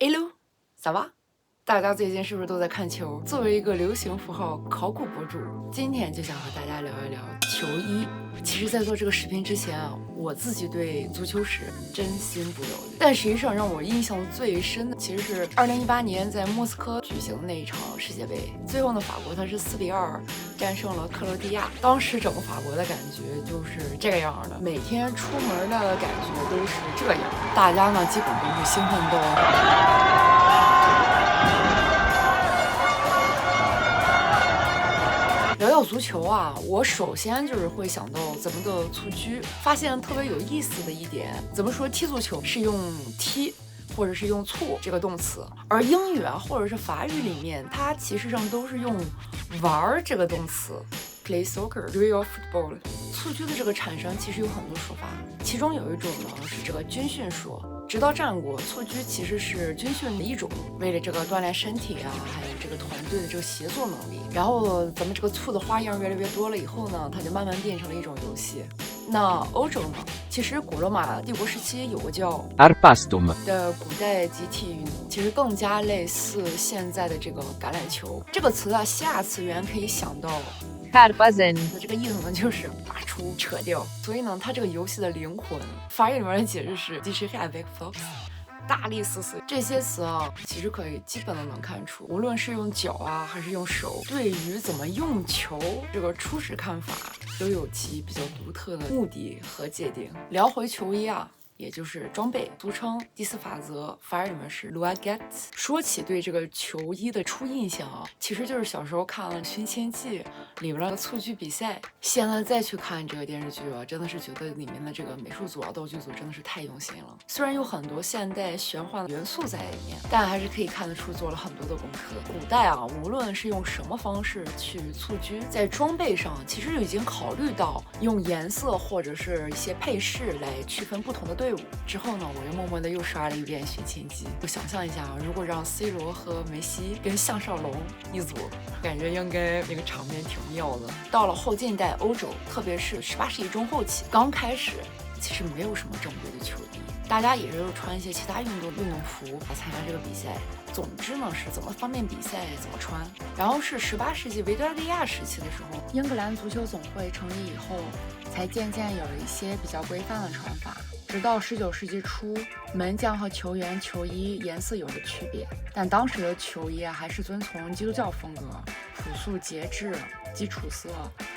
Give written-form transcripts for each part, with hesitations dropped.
Hello，咋吧？大家最近是不是都在看球？作为一个流行符号考古博主，今天就想和大家聊一聊球衣。其实，在做这个视频之前啊，我自己对足球史真心不了解。但实际上让我印象最深的，其实是2018年在莫斯科举行的那一场世界杯。最后呢，法国它是4-2战胜了克罗地亚。当时整个法国的感觉就是这个样的，每天出门的感觉都是这样。大家呢，基本都是兴奋到。聊到足球啊，我首先就是会想到咱们的蹴鞠。发现特别有意思的一点，怎么说踢足球是用踢或者是用蹴这个动词，而英语啊或者是法语里面，它其实上都是用玩这个动词 play soccer、do your football。蹴鞠的这个产生其实有很多说法，其中有一种呢是这个军训说。直到战国，蹴鞠其实是军训的一种，为了这个锻炼身体啊，还有这个团队的这个协作能力。然后咱们这个蹴的花样越来越多了以后呢，它就慢慢变成了一种游戏。那欧洲呢？其实古罗马帝国时期有个叫 Arpastum 的古代集体运动，其实更加类似现在的这个橄榄球。这个词啊，希腊词源可以想到。Karpazin 那这个意思呢，就是拔出、扯掉。所以呢，它这个游戏的灵魂，法语里面的解释是 "disher avec force"， 大力撕碎。这些词啊，其实可以基本的能看出，无论是用脚啊，还是用手，对于怎么用球这个初始看法，都有其比较独特的目的和界定。聊回球衣啊。也就是装备，俗称第4法则，法语里面是 loi get。说起对这个球衣的初印象啊，其实就是小时候看了《寻秦记》里边的蹴鞠比赛。现在再去看这个电视剧啊，真的是觉得里面的这个美术组啊、道具组真的是太用心了。虽然有很多现代玄幻的元素在里面，但还是可以看得出做了很多的功课。古代啊，无论是用什么方式去蹴鞠，在装备上其实就已经考虑到用颜色或者是一些配饰来区分不同的队伍。之后呢，我又默默的又刷了一遍《寻秦记》。我想象一下啊，如果让 C 罗和梅西跟项少龙一组，感觉应该那个场面挺妙的。到了后近代欧洲，特别是18世纪中后期，刚开始其实没有什么正规的球衣，大家也就是穿一些其他运动服来参加这个比赛。总之呢，是怎么方便比赛怎么穿。然后是18世纪维多利亚时期的时候，英格兰足球总会成立以后，才渐渐有了一些比较规范的穿法。直到19世纪初，门将和球员球衣颜色有了区别，但当时的球衣还是遵从基督教风格，朴素节制，基础色，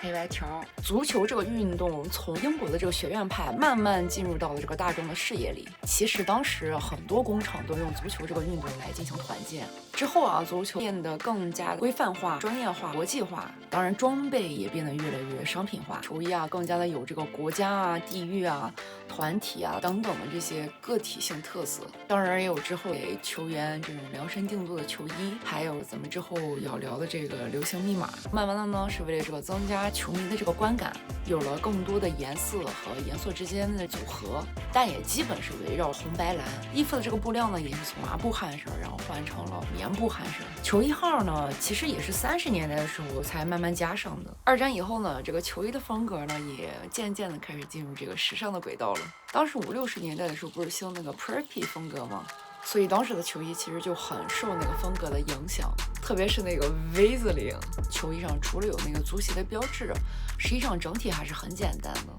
黑白条。足球这个运动从英国的这个学院派慢慢进入到了这个大众的视野里。其实当时很多工厂都用足球这个运动来进行团建。之后啊，足球变得更加规范化、专业化、国际化，当然装备也变得越来越商品化。球衣啊，更加的有这个国家啊、地域啊、团体啊等等的这些个体性特色。当然也有之后给球员这种量身定做的球衣，还有咱们之后要聊的这个流行密码。慢慢的呢，是为了这个增加球迷的这个观感，有了更多的颜色和颜色之间的组合，但也基本是围绕红白蓝。衣服的这个布料呢，也是从麻布汗衫，然后换成了棉布汗衫。球衣号呢，其实也是30年代的时候才慢慢加上的。二战以后呢，这个球衣的风格呢，也渐渐的开始进入这个时尚的轨道了。当时50-60年代的时候，不是兴那个 preppy 风格吗？所以当时的球衣其实就很受那个风格的影响，特别是那个 V 字领球衣上，除了有那个足协的标志，实际上整体还是很简单的。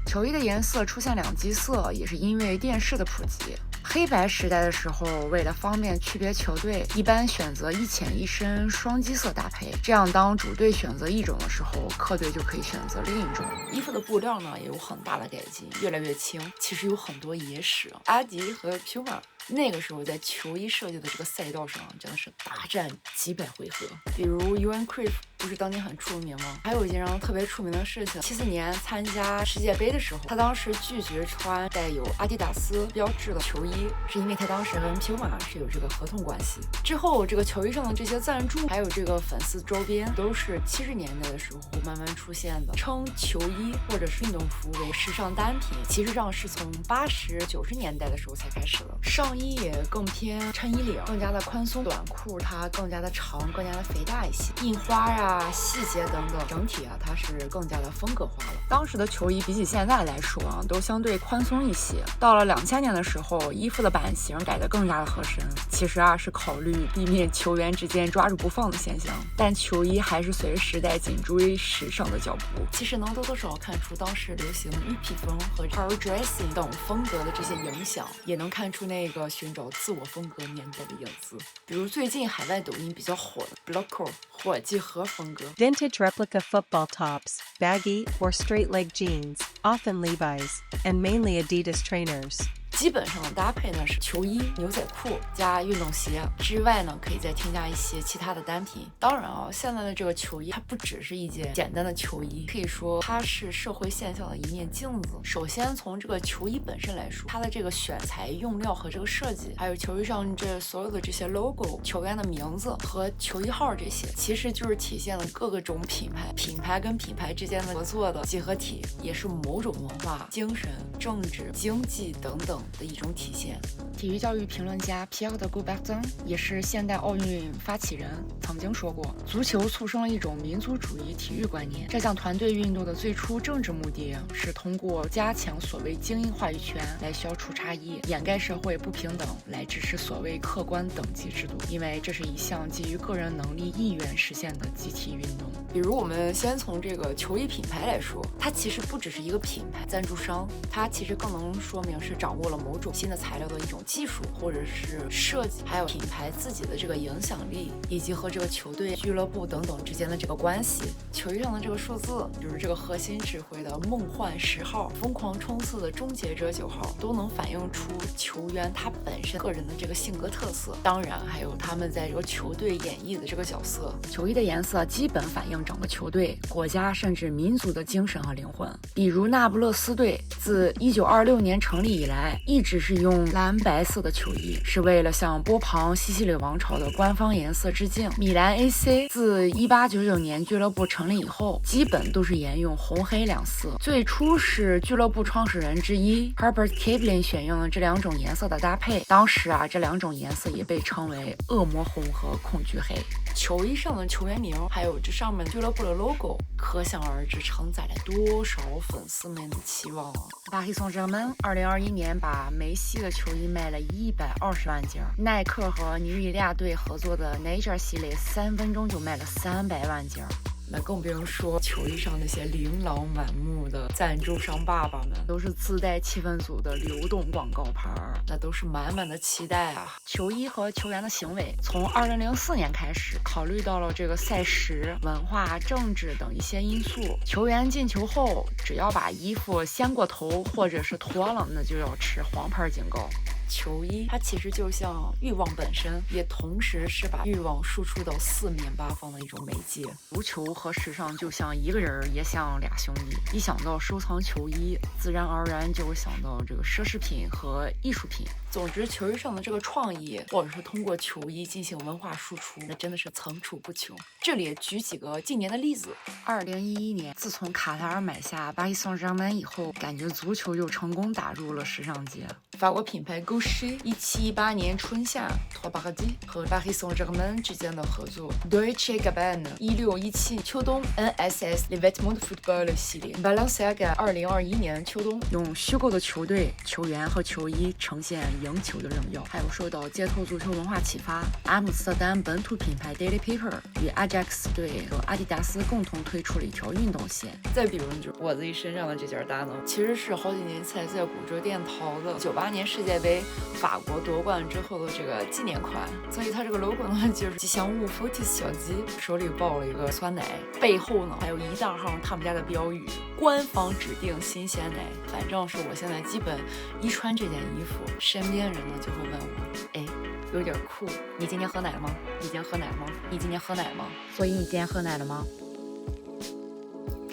球衣的颜色出现两基色，也是因为电视的普及。黑白时代的时候，为了方便区别球队，一般选择一浅一深双基色搭配，这样当主队选择一种的时候，客队就可以选择另一种。衣服的布料呢也有很大的改进，越来越轻。其实有很多野史，阿迪和 Puma 那个时候在球衣设计的这个赛道上，真的是大战几百回合。比如 Johan Cruyff 不是当年很出名吗？还有一件让他特别出名的事情，74年参加世界杯的时候，他当时拒绝穿带有阿迪达斯标志的球衣，是因为他当时跟 Puma 是有这个合同关系。之后这个球衣上的这些赞助，还有这个粉丝周边，都是70年代的时候慢慢出现的。称球衣或者是运动服为时尚单品，其实上是从80、90年代的时候才开始了。上衣也更偏衬衣领，更加的宽松，短裤它更加的长，更加的肥大一些，印花呀、细节等等，整体啊它是更加的风格化了。当时的球衣比起现在来说啊，都相对宽松一些。到了2000年的时候，衣服的版型改得更加的合身，其实啊是考虑避免球员之间抓住不放的现象，但球衣还是随着时代紧追时尚的脚步。其实能多多少少看出当时流行绿披风和 power dressing 等风格的这些影响，也能看出那个寻找自我风格年代的影子。比如最近海外抖音比较火的 Blocker 伙计盒风格 Vintage replica football tops, baggy or straight-leg jeans, often Levi's, and mainly Adidas trainers. 基本上的搭配呢是球衣、牛仔裤加运动鞋，之外呢可以再添加一些其他的单品。当然啊，现在的这个球衣它不只是一件简单的球衣，可以说它是社会现象的一面镜子。首先从这个球衣本身来说，它的这个选材、用料和这个设计，还有球衣上这所有的这些 logo、球员的名字和球衣号这些，其实就是体现了各种品牌跟品牌之间的合作的集合体，也是某种文化、精神、政治、经济等等的一种体现。体育教育评论家皮埃尔·德·古巴曾也是现代奥运发起人，曾经说过，足球促生了一种民族主义体育观念。这项团队运动的最初政治目的是通过加强所谓精英话语权来消除差异，掩盖社会不平等，来支持所谓客观等级制度。因为这是一项基于个人能力意愿实现的集体运动。比如我们先从这个球衣品牌来说，它其实不只是一个品牌赞助商，它其实更能说明是掌握了某种新的材料的一种技术，或者是设计，还有品牌自己的这个影响力，以及和这个球队、俱乐部等等之间的这个关系。球衣上的这个数字，比如这个核心指挥的梦幻10号、疯狂冲刺的终结者9号，都能反映出球员他本身个人的这个性格特色，当然还有他们在这个球队演绎的这个角色。球衣的颜色基本反映整个球队、国家甚至民族的精神和灵魂。比如那不勒斯队自1926年成立以来，一直是用蓝白色的球衣，是为了向波旁西西里王朝的官方颜色致敬。米兰 AC 自1899年俱乐部成立以后，基本都是沿用红黑两色。最初是俱乐部创始人之一 Herbert Kipling 选用了这两种颜色的搭配，当时啊，这两种颜色也被称为恶魔红和恐惧黑。球衣上的球员名，还有这上面俱乐部的 logo， 可想而知承载了多少粉丝们的期望啊！巴黎圣日耳曼2021年把梅西的球衣卖了120万件，耐克和尼日利亚队合作的 Nature 系列3分钟就卖了300万件。那更不用说球衣上那些琳琅满目的赞助商爸爸们，都是自带气氛组的流动广告牌，那都是满满的期待啊！球衣和球员的行为，从2004年开始，考虑到了这个赛事、文化、政治等一些因素，球员进球后，只要把衣服掀过头或者是脱了，那就要吃黄牌警告。球衣它其实就像欲望本身，也同时是把欲望输出到4面8方的一种媒介。足球和时尚就像一个人也像俩兄弟，一想到收藏球衣，自然而然就会想到这个奢侈品和艺术品。总之，球衣上的这个创意，或者是通过球衣进行文化输出，那真的是层出不穷。这里也举几个近年的例子。2011年，自从卡塔尔买下巴黎圣日耳曼以后，感觉足球又成功打入了时尚界。法国品牌 Gaucher1718年春夏 Trois Paradis 和巴黎圣日耳曼之间的合作 Dolce Gabbana 1617秋冬 NSS Les Vêtements de Football 系列 Balenciaga 2021年秋冬，用虚构的球队、球员和球衣呈现赢球的荣耀。还有受到街头足球文化启发，阿姆斯特丹本土品牌 Daily Paper 与 Ajax 队和阿迪达斯共同推出了一条运动鞋。再比如就我自己身上的这件大呢，其实是好几年前在古着店淘的98年世界杯法国夺冠之后的这个纪念款，所以它这个 logo 呢就是吉祥物 Fotis 小鸡手里抱了一个酸奶，背后呢还有一大行他们家的标语，官方指定新鲜奶。反正是我现在基本一穿这件衣服，身边人呢就会问我，哎，有点酷，你今天喝奶了吗？你今天喝奶吗？你今天喝奶吗？所以你今天喝奶了吗？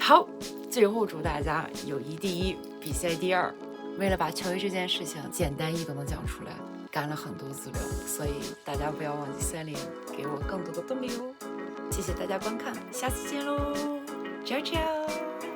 好，最后祝大家友谊第一，比赛第二。为了把球衣这件事情简单易懂的讲出来，干了很多资料，所以大家不要忘记3连，给我更多的动力哦。谢谢大家观看，下次见喽，ciao ciao。